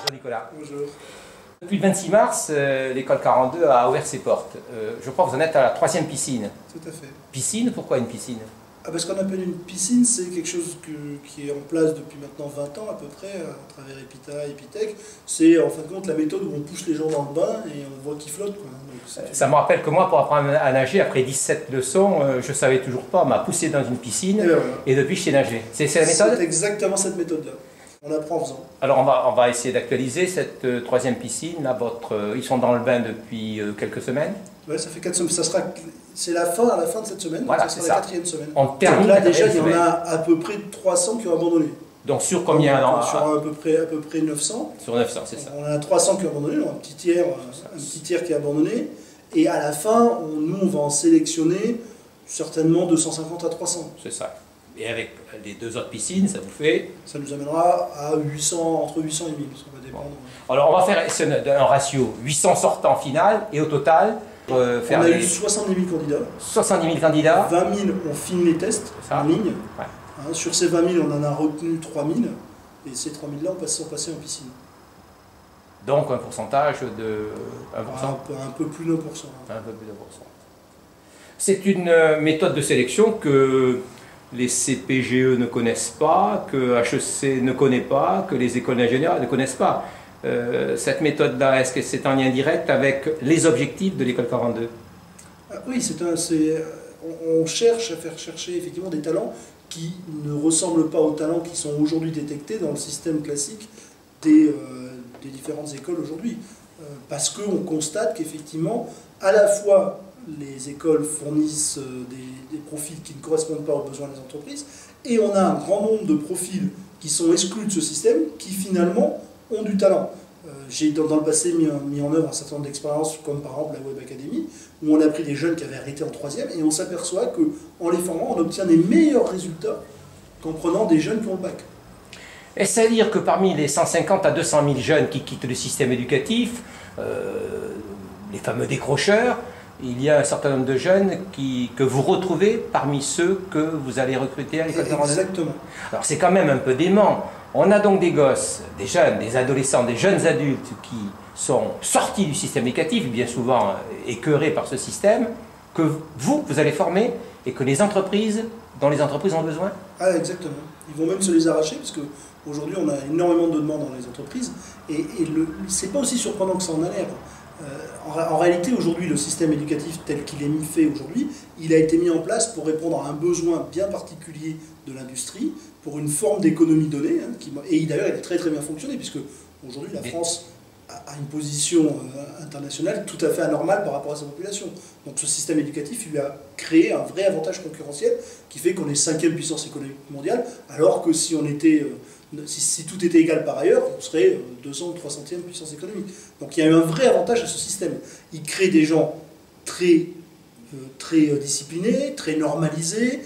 Bonjour Nicolas. Bonjour. Depuis le 26 mars, l'école 42 a ouvert ses portes. Je crois que vous en êtes à la 3e piscine. Tout à fait. Piscine, pourquoi une piscine? Ce qu'on appelle une piscine, c'est quelque chose qui est en place depuis maintenant 20 ans à peu près, à travers Epita, Epitech. C'est en fin de compte la méthode où on pousse les gens dans le bain et on voit qu'ils flottent. Ça me rappelle que moi, pour apprendre à nager, après 17 leçons, je ne savais toujours pas, on m'a poussé dans une piscine et depuis je sais nager. C'est la méthode? C'est exactement cette méthode-là. On apprend en faisant. Alors on va essayer d'actualiser cette 3e piscine. Là, ils sont dans le bain depuis quelques semaines. Oui, ça fait 4 semaines. C'est à la fin de cette semaine, voilà, donc ça sera la 4e semaine. On termine là déjà, il y en a à peu près 300 qui ont abandonné. Donc sur combien? Sur à peu près 900. Sur 900, c'est ça. On a 300 qui ont abandonné, donc un petit tiers qui a abandonné. Et à la fin, nous, on va en sélectionner certainement 250 à 300. C'est ça. Et avec les 2 autres piscines, ça vous fait? Ça nous amènera à 800, entre 800 et 1000, ça va dépendre. Bon. Alors on va faire un ratio 800 sortants final, et au total, on a eu 70 000 candidats. 70 000 candidats. 20 000 ont fini les tests en ligne. Ouais. Sur ces 20 000, on en a retenu 3 000. Et ces 3 000-là sont passés en piscine. Donc un pourcentage de 1%. Un peu plus d'1%. Un peu plus d'1%. C'est une méthode de sélection que les CPGE ne connaissent pas, que HEC ne connaît pas, que les écoles d'ingénieurs ne connaissent pas. Cette méthode-là, est-ce que c'est en lien direct avec les objectifs de l'école 42? Oui, on cherche à faire chercher effectivement des talents qui ne ressemblent pas aux talents qui sont aujourd'hui détectés dans le système classique des différentes écoles aujourd'hui. Parce qu'on constate qu'effectivement, à la fois les écoles fournissent des profils qui ne correspondent pas aux besoins des entreprises, et on a un grand nombre de profils qui sont exclus de ce système, qui finalement ont du talent. J'ai dans le passé mis en œuvre un certain nombre d'expériences, comme par exemple la Web Academy, où on a pris des jeunes qui avaient arrêté en 3e, et on s'aperçoit qu'en les formant, on obtient des meilleurs résultats qu'en prenant des jeunes qui ont le bac. Est-ce à dire que parmi les 150 à 200 000 jeunes qui quittent le système éducatif, les fameux décrocheurs, il y a un certain nombre de jeunes que vous retrouvez parmi ceux que vous allez recruter à l'école 42? Exactement. Alors c'est quand même un peu dément. On a donc des gosses, des jeunes, des adolescents, des jeunes adultes qui sont sortis du système éducatif, bien souvent écœurés par ce système, que vous allez former et que dont les entreprises ont besoin? Ah, exactement. Ils vont même se les arracher, parce qu'aujourd'hui on a énormément de demandes dans les entreprises, et c'est pas aussi surprenant que ça en a l'air. En réalité, aujourd'hui, le système éducatif tel qu'il est fait aujourd'hui, il a été mis en place pour répondre à un besoin bien particulier de l'industrie, pour une forme d'économie donnée, et d'ailleurs il a très très bien fonctionné, puisque aujourd'hui la France a une position internationale tout à fait anormale par rapport à sa population. Donc ce système éducatif, il lui a créé un vrai avantage concurrentiel qui fait qu'on est 5e puissance économique mondiale, alors que si tout était égal par ailleurs, on serait 200 ou 300e puissance économique. Donc il y a eu un vrai avantage à ce système. Il crée des gens très disciplinés, très normalisés,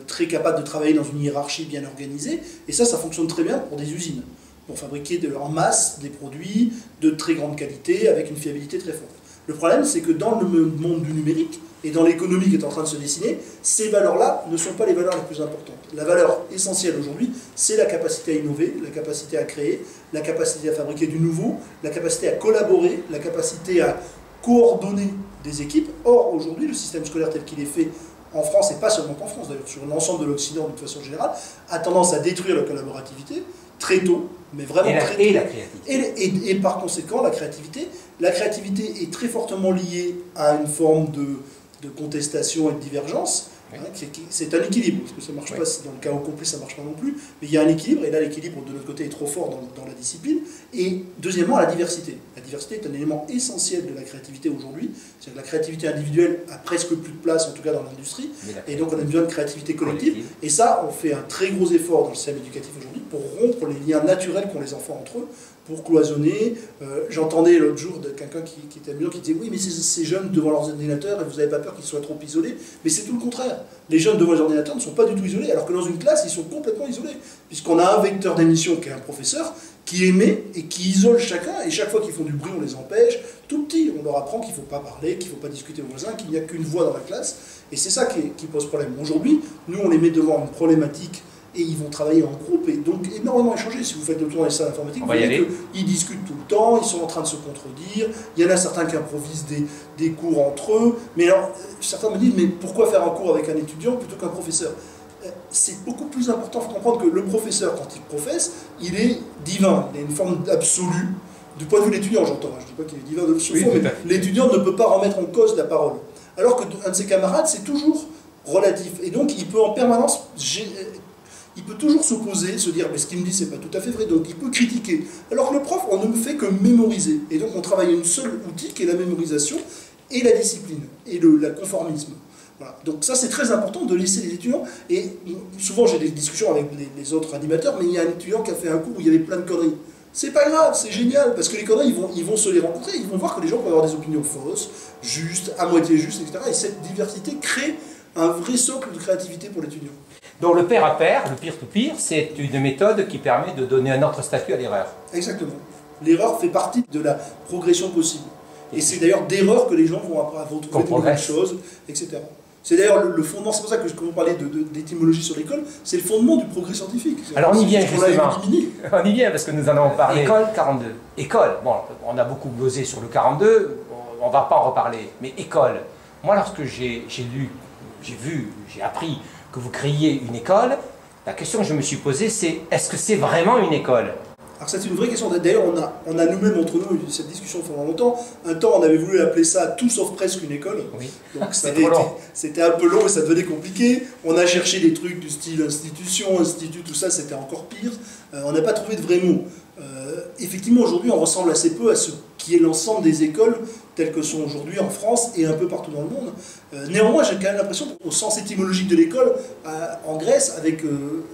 très capables de travailler dans une hiérarchie bien organisée, et ça fonctionne très bien pour des usines, pour fabriquer en masse des produits de très grande qualité, avec une fiabilité très forte. Le problème, c'est que dans le monde du numérique, et dans l'économie qui est en train de se dessiner, ces valeurs-là ne sont pas les valeurs les plus importantes. La valeur essentielle aujourd'hui, c'est la capacité à innover, la capacité à créer, la capacité à fabriquer du nouveau, la capacité à collaborer, la capacité à coordonner des équipes. Or, aujourd'hui, le système scolaire tel qu'il est fait en France, et pas seulement en France, d'ailleurs sur l'ensemble de l'Occident de façon générale, a tendance à détruire la collaborativité très tôt, mais vraiment très tôt. Et la créativité. Et par conséquent, la créativité est très fortement liée à une forme de contestation et de divergence. Oui. C'est un équilibre, parce que ça ne marche pas, dans le cas au complet ça ne marche pas non plus, mais il y a un équilibre, et là l'équilibre de notre côté est trop fort dans la discipline. Et deuxièmement, la diversité. La diversité est un élément essentiel de la créativité aujourd'hui, c'est-à-dire que la créativité individuelle a presque plus de place, en tout cas dans l'industrie, et donc on a besoin de créativité collective, et ça, on fait un très gros effort dans le système éducatif aujourd'hui pour rompre les liens naturels qu'ont les enfants entre eux, pour cloisonner. J'entendais l'autre jour de quelqu'un qui était amusant, qui disait « Oui, mais ces jeunes devant leurs ordinateurs, et vous n'avez pas peur qu'ils soient trop isolés ?» Mais c'est tout le contraire. Les jeunes devant les ordinateurs ne sont pas du tout isolés, alors que dans une classe, ils sont complètement isolés. Puisqu'on a un vecteur d'émission qui est un professeur, qui émet et qui isole chacun, et chaque fois qu'ils font du bruit, on les empêche. Tout petit, on leur apprend qu'il ne faut pas parler, qu'il ne faut pas discuter aux voisins, qu'il n'y a qu'une voix dans la classe. Et c'est ça qui pose problème. Aujourd'hui, nous, on les met devant une problématique et ils vont travailler en groupe et donc énormément échanger. Si vous faites le tour dans les salles informatiques, vous voyez qu'ils discutent tout le temps, ils sont en train de se contredire, il y en a certains qui improvisent des cours entre eux, mais alors certains me disent mais pourquoi faire un cours avec un étudiant plutôt qu'un professeur? C'est beaucoup plus important, il faut comprendre que le professeur, quand il professe, il est divin, il a une forme absolue, du point de vue de l'étudiant j'entends, je ne dis pas qu'il est divin de ce fond, mais l'étudiant ne peut pas remettre en cause la parole. Alors qu'un de ses camarades, c'est toujours relatif, et donc il peut en permanence... Il peut toujours s'opposer, se dire mais ce qu'il me dit c'est pas tout à fait vrai, donc il peut critiquer. Alors que le prof, on ne fait que mémoriser. Et donc on travaille une seule outil qui est la mémorisation et la discipline, et le conformisme. Voilà. Donc ça c'est très important de laisser les étudiants, et souvent j'ai des discussions avec les autres animateurs, mais il y a un étudiant qui a fait un cours où il y avait plein de conneries. C'est pas grave, c'est génial, parce que les conneries, ils vont se les rencontrer, ils vont voir que les gens peuvent avoir des opinions fausses, justes, à moitié justes, etc. Et cette diversité crée un vrai socle de créativité pour l'étudiant. Donc le pair à pair, le peer-to-peer, c'est une méthode qui permet de donner un autre statut à l'erreur. Exactement. L'erreur fait partie de la progression possible. Et c'est d'ailleurs d'erreur que les gens vont trouver de nouvelles choses, etc. C'est d'ailleurs le fondement, c'est pour ça que quand vous parlez d'étymologie sur l'école, c'est le fondement du progrès scientifique. Alors on y vient justement, on y vient parce que nous en avons parlé. École 42. École, bon, on a beaucoup glosé sur le 42, on ne va pas en reparler, mais école. Moi lorsque j'ai lu, j'ai vu, j'ai appris que vous créiez une école, la question que je me suis posée c'est, est-ce que c'est vraiment une école? Alors c'est une vraie question, d'ailleurs on a nous-mêmes entre nous eu cette discussion pendant longtemps. Un temps on avait voulu appeler ça tout sauf presque une école, oui. Donc c'était un peu long et ça devenait compliqué. On a cherché des trucs du style institution, institut, tout ça, c'était encore pire. On n'a pas trouvé de vrais mots. Effectivement aujourd'hui on ressemble assez peu à ce qui est l'ensemble des écoles telles que sont aujourd'hui en France et un peu partout dans le monde. Néanmoins, j'ai quand même l'impression, au sens étymologique de l'école, en Grèce, avec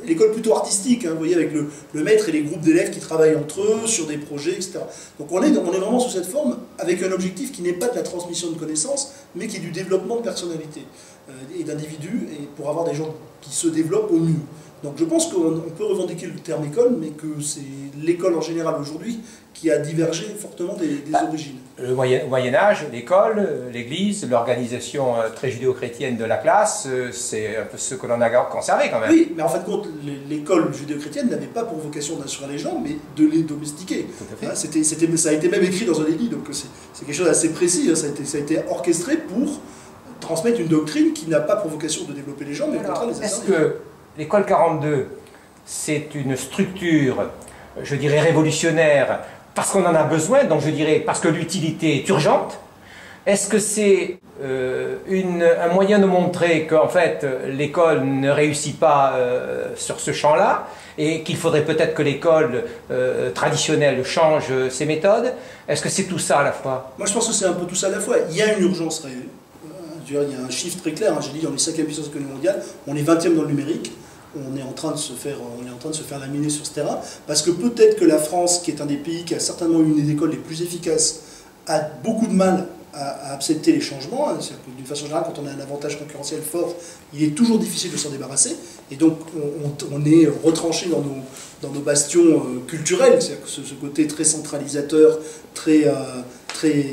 l'école plutôt artistique, hein, vous voyez, avec le maître et les groupes d'élèves qui travaillent entre eux sur des projets, etc. Donc on est vraiment sous cette forme, avec un objectif qui n'est pas de la transmission de connaissances, mais qui est du développement de personnalité et d'individus, et pour avoir des gens qui se développent au mieux. Donc je pense qu'on peut revendiquer le terme école, mais que c'est l'école en général aujourd'hui qui a divergé fortement des origines. Le Moyen-Âge, l'école, l'église, l'organisation très judéo-chrétienne de la classe, c'est un peu ce que l'on a conservé quand même. Oui, mais en fin de compte, l'école judéo-chrétienne n'avait pas pour vocation d'instruire les gens, mais de les domestiquer. Hein, ça a été même écrit dans un édit, donc c'est quelque chose d'assez précis, hein, ça a été orchestré pour transmettre une doctrine qui n'a pas pour vocation de développer les gens, mais au contraire les est-ce que l'école 42, c'est une structure, je dirais, révolutionnaire, parce qu'on en a besoin, donc je dirais parce que l'utilité est urgente? Est-ce que c'est un moyen de montrer qu'en fait l'école ne réussit pas sur ce champ-là et qu'il faudrait peut-être que l'école traditionnelle change ses méthodes? Est-ce que c'est tout ça à la fois? Moi je pense que c'est un peu tout ça à la fois. Il y a une urgence réelle. Il y a un chiffre très clair, hein. J'ai dit on est 5e puissance économique mondiale, on est 20e dans le numérique. On est en train de se faire laminer sur ce terrain, parce que peut-être que la France, qui est un des pays qui a certainement une des écoles les plus efficaces, a beaucoup de mal à accepter les changements. D'une façon générale, quand on a un avantage concurrentiel fort, il est toujours difficile de s'en débarrasser. Et donc, on est retranché dans nos bastions culturels, c'est-à-dire que ce côté très centralisateur, très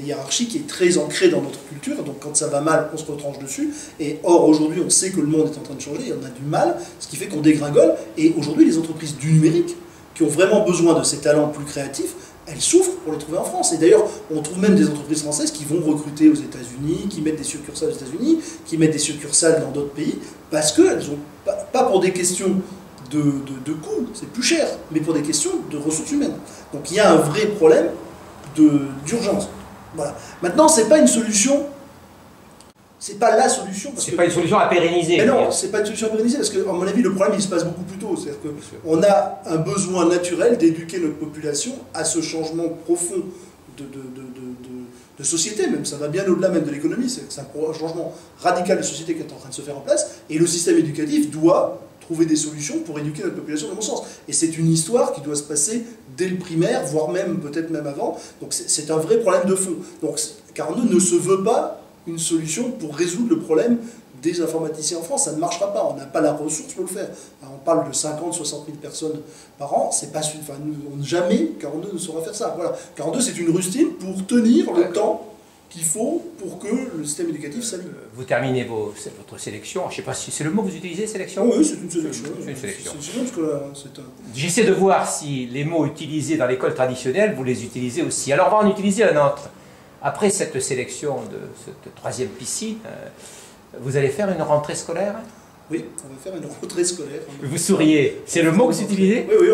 hiérarchique est très ancré dans notre culture. Donc, quand ça va mal, on se retranche dessus. Et or, aujourd'hui, on sait que le monde est en train de changer, et on a du mal, ce qui fait qu'on dégringole. Et aujourd'hui, les entreprises du numérique, qui ont vraiment besoin de ces talents plus créatifs, elles souffrent pour les trouver en France. Et d'ailleurs, on trouve même des entreprises françaises qui vont recruter aux États-Unis, qui mettent des succursales aux États-Unis, qui mettent des succursales dans d'autres pays, parce qu'elles ont pas pour des questions de coûts, c'est plus cher, mais pour des questions de ressources humaines. Donc il y a un vrai problème d'urgence. Voilà. Maintenant, c'est pas une solution. C'est pas la solution. C'est pas une solution à pérenniser. Mais non, c'est pas une solution à pérenniser, parce qu'à mon avis, le problème, il se passe beaucoup plus tôt. C'est-à-dire qu'on a un besoin naturel d'éduquer notre population à ce changement profond de société, même. Ça va bien au-delà même de l'économie. C'est un changement radical de société qui est en train de se faire en place. Et le système éducatif doit trouver des solutions pour éduquer notre population, dans mon sens. Et c'est une histoire qui doit se passer dès le primaire, voire même, peut-être même avant. Donc c'est un vrai problème de fond. Donc 42 ne se veut pas une solution pour résoudre le problème des informaticiens en France. Ça ne marchera pas, on n'a pas la ressource pour le faire. On parle de 50, 60 000 personnes par an, c'est pas, jamais 42 ne saura faire ça. Voilà. 42 c'est une rustine pour tenir le temps qu'il faut pour que le système éducatif s'aligne. Vous terminez votre sélection, je ne sais pas si c'est le mot que vous utilisez, sélection? Oui, c'est une sélection. C'est une sélection. J'essaie de voir si les mots utilisés dans l'école traditionnelle, vous les utilisez aussi. Alors on va en utiliser un autre. Après cette sélection de cette troisième piscine, vous allez faire une rentrée scolaire? Oui, on va faire une rentrée scolaire. Vous souriez, c'est le mot que vous utilisez? Oui,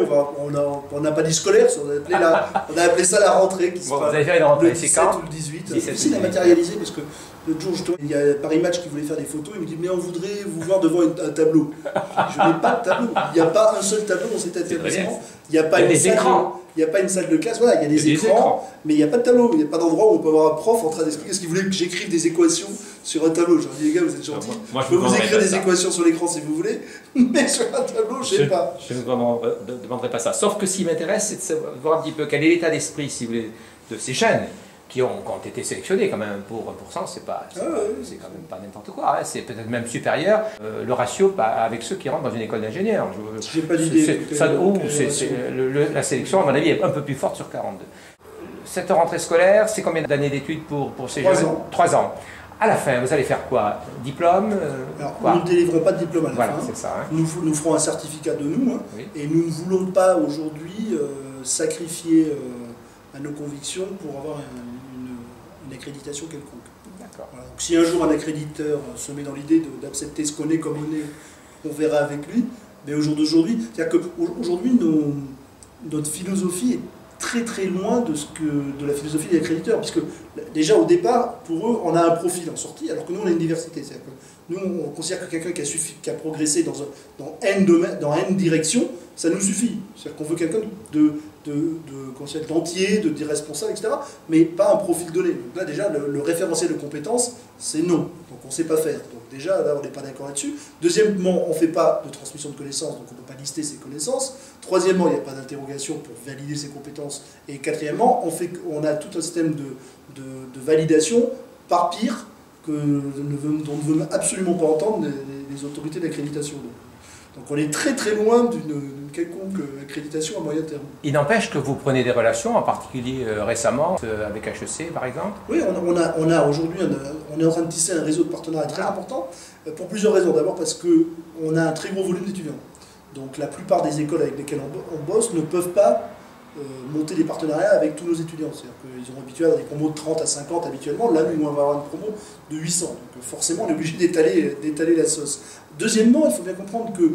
on n'a pas dit scolaire, on a appelé ça la rentrée. Qui bon, vous allez faire une rentrée, c'est quand? Ou le 18. C'est difficile à matérialiser parce que l'autre jour, il y a Paris Match qui voulait faire des photos, il me dit mais on voudrait vous voir devant un tableau. Je n'ai pas de tableau, il n'y a pas un seul tableau dans cet établissement. Il n'y a pas des écrans. Il n'y a pas une salle de classe, voilà, il y a des écrans, mais il n'y a pas de tableau, il n'y a pas d'endroit où on peut avoir un prof en train d'expliquer ce qu'il voulait que j'écrive des équations sur un tableau. Je leur dis les gars, vous êtes gentils, je peux vous écrire des équations sur l'écran si vous voulez, mais sur un tableau, je ne sais pas. Je ne vous demanderai pas ça. Sauf que ce qui m'intéresse, c'est de voir un petit peu quel est l'état d'esprit, si vous voulez, de ces jeunes qui ont été sélectionnés quand même pour 1%, c'est quand même pas n'importe quoi, hein. C'est peut-être même supérieur le ratio avec ceux qui rentrent dans une école d'ingénieurs. J'ai pas d'idée. La sélection, à mon avis, est un peu plus forte sur 42. Cette rentrée scolaire, c'est combien d'années d'études pour ces jeunes? 3 ans. À la fin, vous allez faire quoi? Diplôme Alors, nous ne délivrons pas de diplôme à la fin. C'est ça, hein. Nous ferons un certificat de nous, hein, oui. Et nous ne voulons pas aujourd'hui sacrifier à nos convictions pour avoir une accréditation quelconque. Voilà. Donc, si un jour un accréditeur se met dans l'idée d'accepter ce qu'on est comme on est, on verra avec lui. Mais au jour d'aujourd'hui, c'est-à-dire qu'aujourd'hui, notre philosophie est très très loin de la philosophie des accréditeurs, puisque déjà au départ, pour eux, on a un profil en sortie, alors que nous on a une diversité. C'est-à-dire que nous on considère que quelqu'un qui a progressé dans N domaines, dans N directions, ça nous suffit. C'est-à-dire qu'on veut quelqu'un d'entier, d'irresponsable, etc., mais pas un profil donné. Donc là déjà, le référentiel de compétences, c'est non. Donc on ne sait pas faire. Donc déjà, là, on n'est pas d'accord là-dessus. Deuxièmement, on ne fait pas de transmission de connaissances, donc on ne peut pas lister ses connaissances. Troisièmement, il n'y a pas d'interrogation pour valider ses compétences. Et quatrièmement, on a tout un système de validation par pire dont ne veut absolument pas entendre les autorités d'accréditation. Donc on est très très loin d'une quelconque accréditation à moyen terme. Il n'empêche que vous prenez des relations, en particulier récemment, avec HEC par exemple? Oui, on a aujourd'hui, on est en train de tisser un réseau de partenariats très important, pour plusieurs raisons. D'abord parce qu'on a un très gros volume d'étudiants. Donc la plupart des écoles avec lesquelles on bosse ne peuvent pas monter des partenariats avec tous nos étudiants. C'est-à-dire qu'ils ont habitué à des promos de 30 à 50 habituellement. Là, nous, on va avoir une promo de 800. Donc forcément, on est obligé d'étaler la sauce. Deuxièmement, il faut bien comprendre que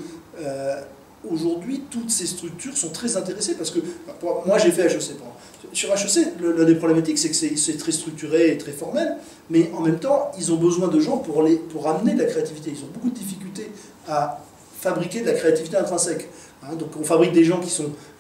aujourd'hui, toutes ces structures sont très intéressées parce que, moi j'ai fait HEC. Sur HEC, l'une des problématiques, c'est que c'est très structuré et très formel, mais en même temps, ils ont besoin de gens pour amener de la créativité. Ils ont beaucoup de difficultés à fabriquer de la créativité intrinsèque. Donc on fabrique des gens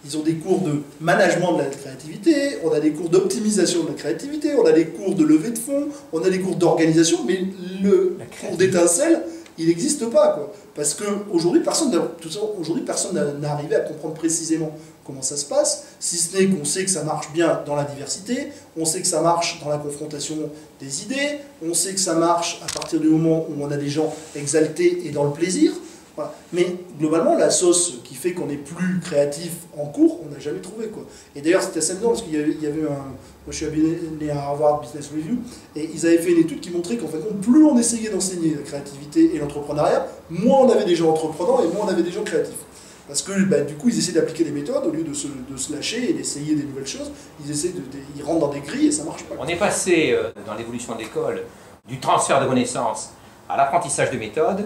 ils ont des cours de management de la créativité, on a des cours d'optimisation de la créativité, on a des cours de levée de fonds, on a des cours d'organisation, mais le cours d'étincelle, il n'existe pas, quoi. Parce qu'aujourd'hui, personne n'a arrivé à comprendre précisément comment ça se passe, si ce n'est qu'on sait que ça marche bien dans la diversité, on sait que ça marche dans la confrontation des idées, on sait que ça marche à partir du moment où on a des gens exaltés et dans le plaisir. Voilà. Mais globalement, la sauce qui fait qu'on est plus créatif en cours, on n'a jamais trouvé, quoi. Et d'ailleurs, c'était assez amusant parce qu'il y avait moi, je suis abonné à Harvard Business Review, et ils avaient fait une étude qui montrait qu'en fait, plus on essayait d'enseigner la créativité et l'entrepreneuriat, moins on avait des gens entreprenants et moins on avait des gens créatifs. Parce que du coup, ils essaient d'appliquer des méthodes au lieu de se lâcher et d'essayer des nouvelles choses. Ils rentrent dans des grilles et ça ne marche pas. On est passé, dans l'évolution de l'école, du transfert de connaissances à l'apprentissage de méthodes.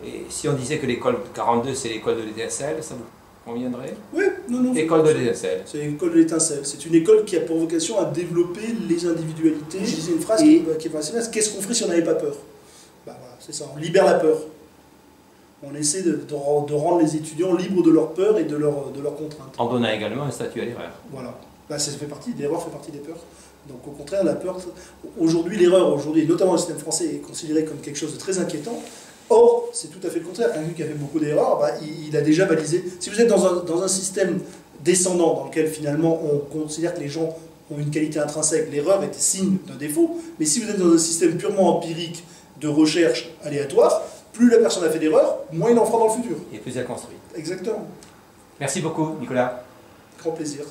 Et si on disait que l'école 42, c'est l'école de l'étincelle, ça vous conviendrait? Oui, non. L'école de l'étincelle. C'est l'école de l'étincelle. C'est une école qui a pour vocation à développer les individualités. Je disais une phrase qui est assez bien, qu'est-ce qu'on ferait si on n'avait pas peur? Voilà, c'est ça, on libère la peur. On essaie de rendre les étudiants libres de leur peur et de leurs contraintes. En donnant également un statut à l'erreur. Voilà. L'erreur fait partie des peurs. Donc au contraire, la peur, l'erreur, et notamment le système français, est considéré comme quelque chose de très inquiétant. Or, c'est tout à fait le contraire. Quelqu'un qui a fait beaucoup d'erreurs, il a déjà balisé. Si vous êtes dans un système descendant, dans lequel finalement on considère que les gens ont une qualité intrinsèque, l'erreur est signe d'un défaut, mais si vous êtes dans un système purement empirique de recherche aléatoire, plus la personne a fait d'erreurs, moins il en fera dans le futur. Et plus elle construit. Exactement. Merci beaucoup, Nicolas. Grand plaisir.